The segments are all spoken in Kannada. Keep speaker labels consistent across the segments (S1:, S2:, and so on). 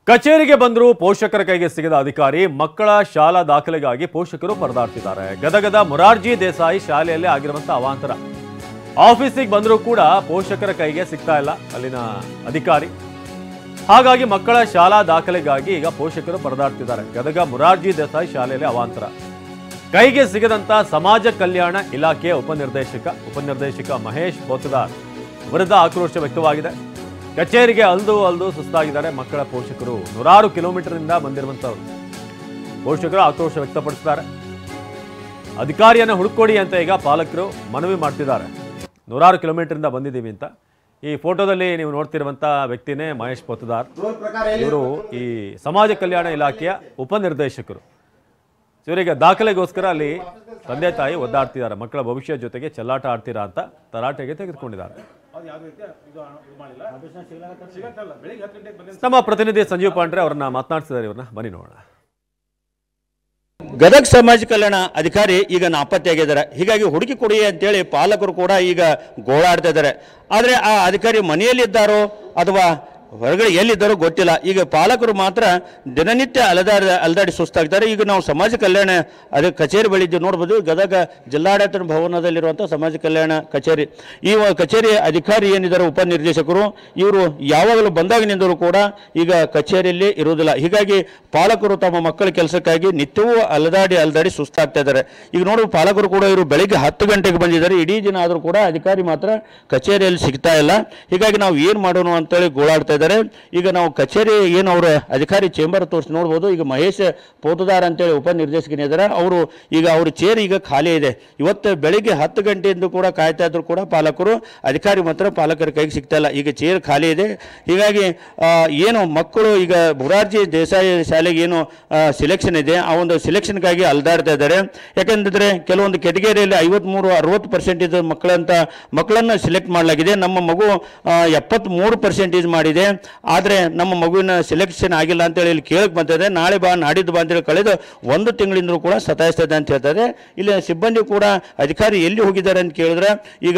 S1: ಕಚೇರಿಗೆ ಬಂದರೂ ಪೋಷಕರ ಕೈಗೆ ಸಿಗದ ಅಧಿಕಾರಿ ಮಕ್ಕಳ ಶಾಲಾ ದಾಖಲೆಗಾಗಿ ಪೋಷಕರು ಪರದಾಡ್ತಿದ್ದಾರೆ. ಗದಗದ ಮೊರಾರ್ಜಿ ದೇಸಾಯಿ ಶಾಲೆಯಲ್ಲಿ ಆಗಿರುವಂತಹ ಅವಾಂತರ. ಆಫೀಸಿಗೆ ಬಂದರೂ ಕೂಡ ಪೋಷಕರ ಕೈಗೆ ಸಿಗ್ತಾ ಇಲ್ಲ ಅಲ್ಲಿನ ಅಧಿಕಾರಿ. ಹಾಗಾಗಿ ಮಕ್ಕಳ ಶಾಲಾ ದಾಖಲೆಗಾಗಿ ಈಗ ಪೋಷಕರು ಪರದಾಡ್ತಿದ್ದಾರೆ. ಗದಗ ಮೊರಾರ್ಜಿ ದೇಸಾಯಿ ಶಾಲೆಯಲ್ಲಿ ಅವಾಂತರ. ಕೈಗೆ ಸಿಗದಂತ ಸಮಾಜ ಕಲ್ಯಾಣ ಇಲಾಖೆಯ ಉಪನಿರ್ದೇಶಕ ಮಹೇಶ್ ಪೋತದಾರ್ ವಿರುದ್ಧ ಆಕ್ರೋಶ ವ್ಯಕ್ತವಾಗಿದೆ. ಕಚೇರಿಗೆ ಅಲ್ದು ಸುಸ್ತಾಗಿದ್ದಾರೆ ಮಕ್ಕಳ ಪೋಷಕರು. 100 ಕಿಲೋಮೀಟರ್ನಿಂದ ಬಂದಿರುವಂತವರು ಪೋಷಕರು ಆಕ್ರೋಶ ವ್ಯಕ್ತಪಡಿಸಿದ್ದಾರೆ. ಅಧಿಕಾರಿಯನ್ನು ಹುಡುಕೊಡಿ ಅಂತ ಈಗ ಪಾಲಕರು ಮನವಿ ಮಾಡ್ತಿದ್ದಾರೆ. 100 ಕಿಲೋಮೀಟರ್ನಿಂದ ಬಂದಿದ್ದೀವಿ ಅಂತ. ಈ ಫೋಟೋದಲ್ಲಿ ನೀವು ನೋಡ್ತಿರುವಂತ ವ್ಯಕ್ತಿನೇ ಮಹೇಶ್ ಪೋತದಾರ್. ಇವರು ಈ ಸಮಾಜ ಕಲ್ಯಾಣ ಇಲಾಖೆಯ ಉಪನಿರ್ದೇಶಕರು. ಇವರಿಗೆ ದಾಖಲೆಗೋಸ್ಕರ ಅಲ್ಲಿ ತಂದೆ ತಾಯಿ ಒದ್ದಾಡ್ತಿದ್ದಾರೆ. ಮಕ್ಕಳ ಭವಿಷ್ಯ ಜೊತೆಗೆ ಚೆಲ್ಲಾಟ ಆಡ್ತೀರಾ ಅಂತ ತರಾಟೆಗೆ ತೆಗೆದುಕೊಂಡಿದ್ದಾರೆ. ನಮ್ಮ ಪ್ರತಿನಿಧಿ ಸಂಜೀವ್ ಪಾಂಡ್ರೆ ಅವರನ್ನ ಮಾತನಾಡ್ತಿದ್ದಾರೆ. ಇವ್ರನ್ನ ಬನ್ನಿ ನೋಡೋಣ.
S2: ಗದಗ ಸಮಾಜ ಕಲ್ಯಾಣ ಅಧಿಕಾರಿ ಈಗ ನಾಪತ್ತೆಯಾಗಿದ್ದಾರೆ. ಹೀಗಾಗಿ ಹುಡುಕಿ ಕೊಡಿ ಅಂತೇಳಿ ಪಾಲಕರು ಕೂಡ ಈಗ ಗೋಳಾಡ್ತಾ ಇದ್ದಾರೆ. ಆದರೆ ಆ ಅಧಿಕಾರಿ ಮನೆಯಲ್ಲಿದ್ದಾರೋ ಅಥವಾ ಹೊರಗಡೆ ಎಲ್ಲಿದ್ದಾರೋ ಗೊತ್ತಿಲ್ಲ. ಈಗ ಪಾಲಕರು ಮಾತ್ರ ದಿನನಿತ್ಯ ಅಲದಾಡಿ ಸುಸ್ತಾಗ್ತಾರೆ. ಈಗ ನಾವು ಸಮಾಜ ಕಲ್ಯಾಣ ಕಚೇರಿ ಬಳಿ ನೋಡ್ಬೋದು. ಗದಗ ಜಿಲ್ಲಾಡಳಿತ ಭವನದಲ್ಲಿರುವಂಥ ಸಮಾಜ ಕಲ್ಯಾಣ ಕಚೇರಿ. ಈ ಕಚೇರಿ ಅಧಿಕಾರಿ ಏನಿದ್ದಾರೆ ಉಪನಿರ್ದೇಶಕರು, ಇವರು ಯಾವಾಗಲೂ ಬಂದಾಗಿನಿಂದಲೂ ಕೂಡ ಈಗ ಕಚೇರಿಯಲ್ಲಿ ಇರುವುದಿಲ್ಲ. ಹೀಗಾಗಿ ಪಾಲಕರು ತಮ್ಮ ಮಕ್ಕಳ ಕೆಲಸಕ್ಕಾಗಿ ನಿತ್ಯವೂ ಅಲದಾಡಿ ಸುಸ್ತಾಗ್ತಾ ಇದ್ದಾರೆ. ಈಗ ನೋಡುವ ಪಾಲಕರು ಕೂಡ ಇವರು ಬೆಳಿಗ್ಗೆ 10 ಗಂಟೆಗೆ ಬಂದಿದ್ದಾರೆ. ಇಡೀ ದಿನ ಆದರೂ ಕೂಡ ಅಧಿಕಾರಿ ಮಾತ್ರ ಕಚೇರಿಯಲ್ಲಿ ಸಿಗ್ತಾ ಇಲ್ಲ. ಹೀಗಾಗಿ ನಾವು ಏನು ಮಾಡೋಣ ಅಂತೇಳಿ ಗೋಳಾಡ್ತಾ ಇದ್ದಾರೆ. ಈಗ ನಾವು ಕಚೇರಿ ಏನು ಅವರ ಅಧಿಕಾರಿ ಚೇಂಬರ್ ತೋರಿಸಿ ನೋಡ್ಬೋದು. ಈಗ ಮಹೇಶ್ ಪೋತದಾರ್ ಅಂತೇಳಿ ಉಪನಿರ್ದೇಶಕನಿದ್ದಾರೆ. ಈಗ ಅವ್ರ ಚೇರ್ ಈಗ ಖಾಲಿ ಇದೆ. ಇವತ್ತು ಬೆಳಿಗ್ಗೆ 10 ಗಂಟೆಯಿಂದ ಕೂಡ ಕಾಯ್ತಾ ಇದ್ರು ಕೂಡ ಪಾಲಕರು, ಅಧಿಕಾರಿ ಮಾತ್ರ ಪಾಲಕರ ಕೈಗೆ ಸಿಗ್ತಾ ಇಲ್ಲ. ಈಗ ಚೇರ್ ಖಾಲಿ ಇದೆ. ಹೀಗಾಗಿ ಏನು ಮಕ್ಕಳು ಈಗ ಮೊರಾರ್ಜಿ ದೇಸಾಯಿ ಶಾಲೆಗೆ ಏನು ಸಿಲೆಕ್ಷನ್ ಇದೆ, ಆ ಒಂದು ಸಿಲೆಕ್ಷನ್ಗಾಗಿ ಅಲ್ದಾಡ್ತಾ ಇದ್ದಾರೆ. ಯಾಕೆಂದ್ರೆ ಕೆಲವೊಂದು ಕೆಟಗರಿಯಲ್ಲಿ 53-60% ಮಕ್ಕಳನ್ನು ಸಿಲೆಕ್ಟ್ ಮಾಡಲಾಗಿದೆ. ನಮ್ಮ ಮಗು 73% ಮಾಡಿದೆ. ಆದರೆ ನಮ್ಮ ಮಗುವಿನ ಸಿಲೆಕ್ಷನ್ ಆಗಿಲ್ಲ ಅಂತೇಳಿ ಇಲ್ಲಿ ಕೇಳಕ್ಕೆ ಬಂದಿದೆ. ನಾಳೆ ಬಾ ನಾಡಿದ್ದು ಬಾ ಅಂತೇಳಿ ಕಳೆದ 1 ತಿಂಗಳಿಂದ ಕೂಡ ಸತಾಯಿಸ್ತಾ ಇದೆ ಅಂತ ಹೇಳ್ತಾರೆ. ಇಲ್ಲಿ ಸಿಬ್ಬಂದಿ ಕೂಡ ಅಧಿಕಾರಿ ಎಲ್ಲಿ ಹೋಗಿದ್ದಾರೆ ಅಂತ ಕೇಳಿದ್ರೆ ಈಗ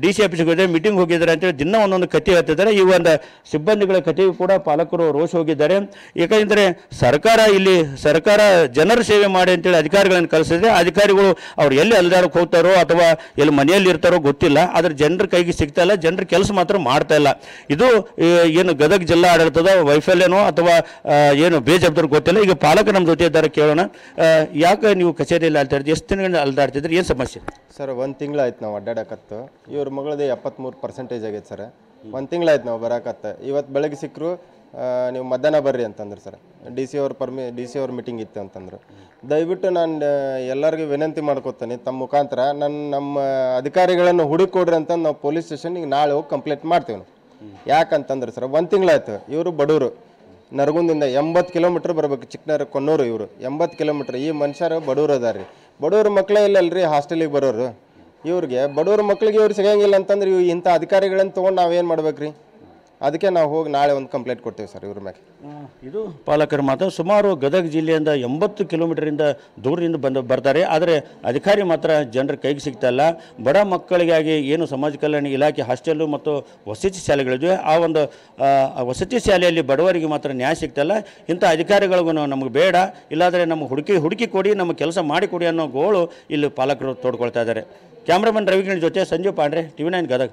S2: DC ಆಫೀಸ್ಗೆ ಹೋಗಿದ್ದಾರೆ, ಮೀಟಿಂಗ್ ಹೋಗಿದ್ದಾರೆ ಅಂತೇಳಿ ದಿನ ಒಂದೊಂದು ಕತೆ ಹೇಳ್ತಿದ್ದಾರೆ. ಈ ಒಂದು ಸಿಬ್ಬಂದಿಗಳ ಕಥೆಯು ಕೂಡ ಪಾಲಕರು ರೋಷ ಹೋಗಿದ್ದಾರೆ. ಯಾಕಂದರೆ ಸರ್ಕಾರ ಜನರ ಸೇವೆ ಮಾಡಿ ಅಂತೇಳಿ ಅಧಿಕಾರಿಗಳನ್ನು ಕಳಿಸಿದ್ರೆ ಅಧಿಕಾರಿಗಳು ಅವ್ರು ಎಲ್ಲಿ ಅಲ್ದಾಡಕ್ಕೆ ಹೋಗ್ತಾರೋ ಅಥವಾ ಎಲ್ಲಿ ಮನೆಯಲ್ಲಿ ಇರ್ತಾರೋ ಗೊತ್ತಿಲ್ಲ. ಆದರೆ ಜನರ ಕೈಗೆ ಸಿಗ್ತಾ ಇಲ್ಲ, ಜನರ ಕೆಲಸ ಮಾತ್ರ ಮಾಡ್ತಾ ಇಲ್ಲ. ಇದು ಏನು ಗದಗ ಜಿಲ್ಲಾ ಆಡಳಿತದ ವೈಫಲ್ಯನೋ ಅಥವಾ ಏನು ಬೇಜವಾಬ್ದಾರಿ ಗೊತ್ತಿಲ್ಲ. ಈಗ ಪಾಲಕರು ನಮ್ಮ ಜೊತೆ ಇದ್ದಾರೆ, ಕೇಳೋಣ. ಯಾಕೆ ನೀವು ಕಚೇರಿಯಲ್ಲಿ ಅಲ್ದಾಡ್ತೀವಿ? ಎಷ್ಟು ದಿನಗಳಿಂದ ಅಲ್ದಾಡ್ತಿದ್ರೆ? ಏನು ಸಮಸ್ಯೆ
S3: ಸರ್? 1 ತಿಂಗಳಾಯ್ತು ನಾವು ಅಡ್ಡಾಡಕತ್ತು. ಇವ್ರ ಮಗಳದ್ದು 73% ಆಗೈತೆ ಸರ್. 1 ತಿಂಗಳಾಯ್ತು ನಾವು ಬರಾಕತ್ತ. ಇವತ್ತು ಬೆಳಗ್ಗೆ ಸಿಕ್ಕರು, ನೀವು ಮಧ್ಯಾಹ್ನ ಬರ್ರಿ ಅಂತಂದ್ರೆ ಸರ್. DC ಅವ್ರ ಮೀಟಿಂಗ್ ಇತ್ತು ಅಂತಂದ್ರು. ದಯವಿಟ್ಟು ನಾನು ಎಲ್ಲರಿಗೂ ವಿನಂತಿ ಮಾಡ್ಕೊತೀನಿ ತಮ್ಮ ಮುಖಾಂತರ ನಮ್ಮ ಅಧಿಕಾರಿಗಳನ್ನು ಹುಡುಕೊಡ್ರಿ ಅಂತ ನಾವು ಪೊಲೀಸ್ ಸ್ಟೇಷನ್ಗೆ ನಾಳೆ ಹೋಗಿ ಕಂಪ್ಲೇಂಟ್ ಮಾಡ್ತೀವಿ. ಯಾಕಂತಂದ್ರೆ ಸರ್ 1 ತಿಂಗಳಾಯ್ತು. ಇವರು ಬಡವರು, ನರಗುಂದಿಂದ 80 ಕಿಲೋಮೀಟ್ರ್ ಬರ್ಬೇಕು. ಚಿಕ್ಕನರ ಕೊನ್ನೂರು ಇವರು 80 ಕಿಲೋಮೀಟ್ರ್. ಈ ಮನುಷ್ಯರು ಬಡವರು ಅದಾರ ರೀ. ಬಡವ್ರ ಮಕ್ಕಳೇ ಇಲ್ಲಲ್ರಿ ಹಾಸ್ಟೆಲಿಗೆ ಬರೋರು. ಇವ್ರಿಗೆ ಬಡವ್ರ ಮಕ್ಳಿಗೆ ಇವ್ರು ಸಿಗಂಗಿಲ್ಲ ಅಂತಂದ್ರೆ ಇಂಥ ಅಧಿಕಾರಿಗಳನ್ನು ತೊಗೊಂಡು ನಾವೇನು ಮಾಡ್ಬೇಕ್ರಿ? ಅದಕ್ಕೆ ನಾವು ಹೋಗಿ ನಾಳೆ ಒಂದು ಕಂಪ್ಲೇಂಟ್ ಕೊಡ್ತೀವಿ ಸರ್ ಇವ್ರ ಮೇಲೆ.
S2: ಇದು ಪಾಲಕರ ಮಾತು. ಸುಮಾರು ಗದಗ ಜಿಲ್ಲೆಯಿಂದ 80 ಕಿಲೋಮೀಟರಿಂದ ದೂರದಿಂದ ಬರ್ತಾರೆ. ಆದರೆ ಅಧಿಕಾರಿ ಮಾತ್ರ ಜನರ ಕೈಗೆ ಸಿಗ್ತಾ ಇಲ್ಲ. ಬಡ ಮಕ್ಕಳಿಗಾಗಿ ಏನು ಸಮಾಜ ಕಲ್ಯಾಣ ಇಲಾಖೆ ಹಾಸ್ಟೆಲ್ಲು ಮತ್ತು ವಸತಿ ಶಾಲೆಗಳಿವೆ. ಆ ಒಂದು ವಸತಿ ಶಾಲೆಯಲ್ಲಿ ಬಡವರಿಗೆ ಮಾತ್ರ ನ್ಯಾಯ ಸಿಗ್ತಾ ಇಲ್ಲ. ಇಂಥ ಅಧಿಕಾರಿಗಳಿಗೂ ನಮಗೆ ಬೇಡ, ಇಲ್ಲಾದರೆ ನಮಗೆ ಹುಡುಕಿ ಕೊಡಿ, ನಮ್ಮ ಕೆಲಸ ಮಾಡಿಕೊಡಿ ಅನ್ನೋ ಗೋಳು ಇಲ್ಲಿ ಪಾಲಕರು ತೋಡ್ಕೊಳ್ತಾ ಇದ್ದಾರೆ. ಕ್ಯಾಮ್ರಾಮನ್ ರವಿಗಿರಣ್ ಜೊತೆ ಸಂಜೀವ್ ಪಾಂಡ್ರೆ, TV9 ಗದಗ.